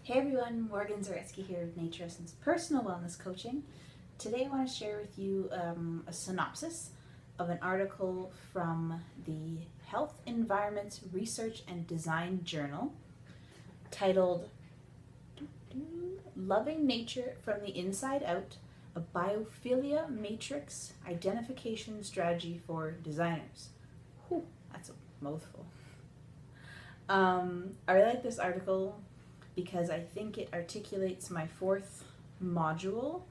Hey everyone, Morgan Zaretsky here with Nature Essence Personal Wellness Coaching. Today I want to share with you a synopsis of an article from the Health, Environment, Research and Design Journal titled Loving Nature from the Inside Out, a Biophilia Matrix Identification Strategy for Designers. Whew, that's a mouthful. I really like this article because I think it articulates my fourth module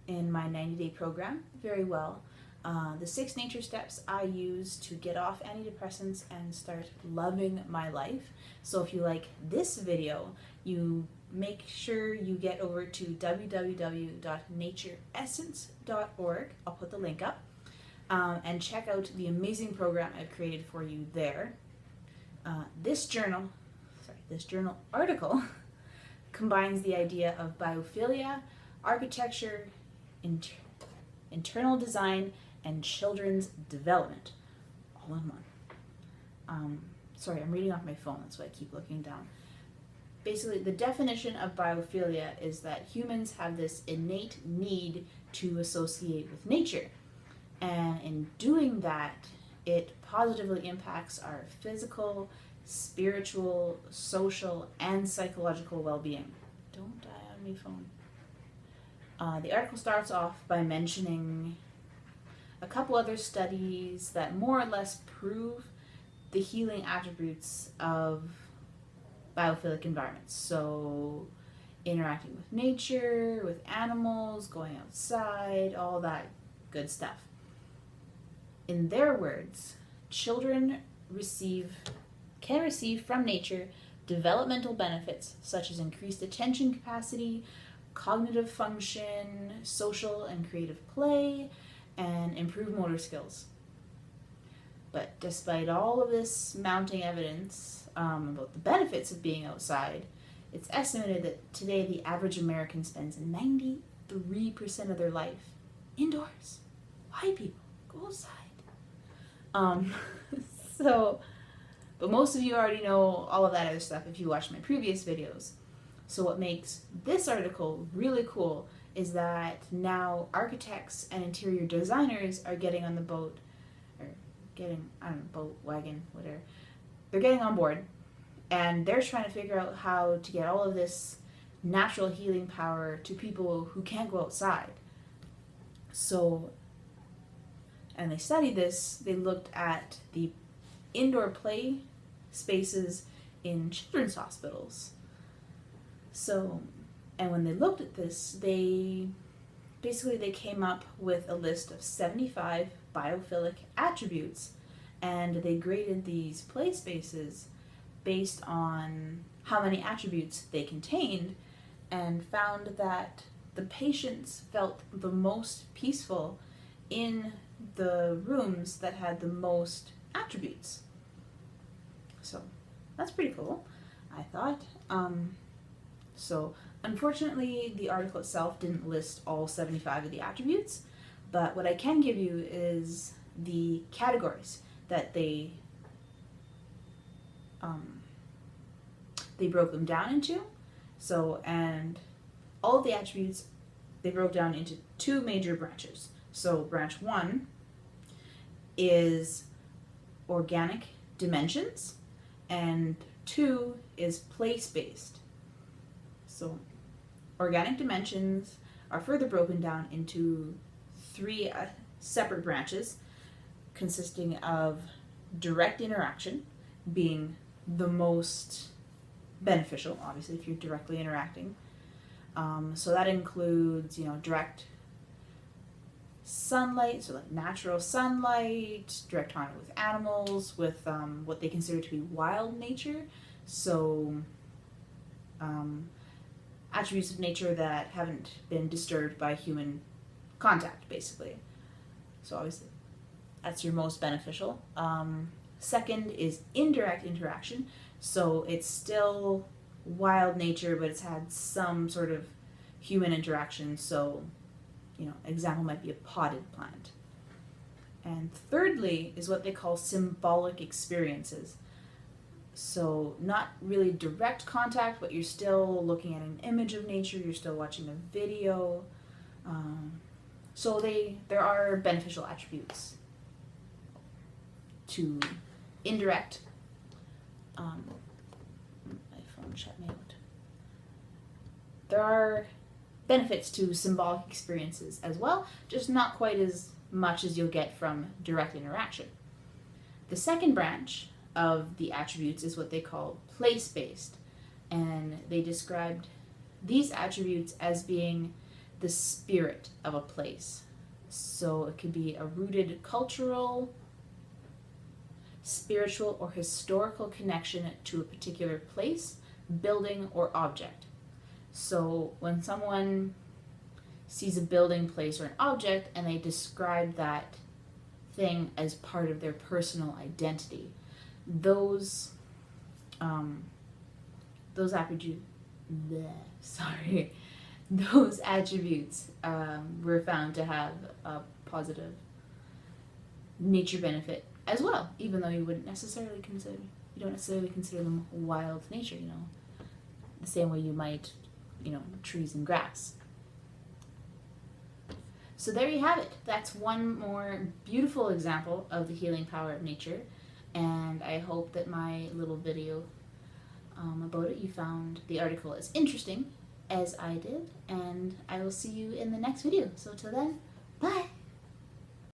in my 90-day program very well. The 6 nature steps I use to get off antidepressants and start loving my life. So if you like this video, you make sure you get over to www.natureessence.org. I'll put the link up, and check out the amazing program I've created for you there. This journal article combines the idea of biophilia, architecture, internal design, and children's development all in one. Sorry, I'm reading off my phone, that's why I keep looking down. Basically, the definition of biophilia is that humans have this innate need to associate with nature. And in doing that, it positively impacts our physical, spiritual, social, and psychological well-being. Don't die on me, phone. The article starts off by mentioning a couple other studies that more or less prove the healing attributes of biophilic environments. So interacting with nature, with animals, going outside, all that good stuff. In their words, children can receive from nature developmental benefits such as increased attention capacity, cognitive function, social and creative play, and improved motor skills. But despite all of this mounting evidence about the benefits of being outside, it's estimated that today the average American spends 93% of their life indoors. Why, people? Go outside. But most of you already know all of that other stuff if you watched my previous videos. So what makes this article really cool is that now architects and interior designers are getting on the boat, or getting, boat, wagon, whatever. They're getting on board, and they're trying to figure out how to get all of this natural healing power to people who can't go outside. So, and they studied this, they looked at the indoor play spaces in children's hospitals. So, and when they looked at this, they came up with a list of 75 biophilic attributes, and they graded these play spaces based on how many attributes they contained, and found that the patients felt the most peaceful in the rooms that had the most attributes. So that's pretty cool, I thought. So unfortunately, the article itself didn't list all 75 of the attributes, but what I can give you is the categories that they broke them down into. So, and all of the attributes, they broke down into 2 major branches. So branch 1 is organic dimensions, and 2 is place-based. So organic dimensions are further broken down into 3 separate branches, consisting of direct interaction being the most beneficial, obviously, if you're directly interacting. So that includes, direct sunlight, so like natural sunlight, direct contact with animals, with what they consider to be wild nature. So attributes of nature that haven't been disturbed by human contact, basically. So obviously, that's your most beneficial. Second is indirect interaction. So it's still wild nature, but it's had some sort of human interaction. So, example might be a potted plant. And thirdly is what they call symbolic experiences. So not really direct contact, but you're still looking at an image of nature, you're still watching a video. So there are beneficial attributes to indirect. My phone shut me out. There are benefits to symbolic experiences as well, just not quite as much as you'll get from direct interaction. The second branch of the attributes is what they call place-based, and they described these attributes as being the spirit of a place. So it could be a rooted cultural, spiritual, or historical connection to a particular place, building, or object. So when someone sees a building, place, or an object and they describe that thing as part of their personal identity, those attributes were found to have a positive nature benefit as well, even though you don't necessarily consider them wild nature, the same way you might, trees and grass. So there you have it. That's one more beautiful example of the healing power of nature, and I hope that my little video about it, you found the article as interesting as I did, and I will see you in the next video. So till then, bye!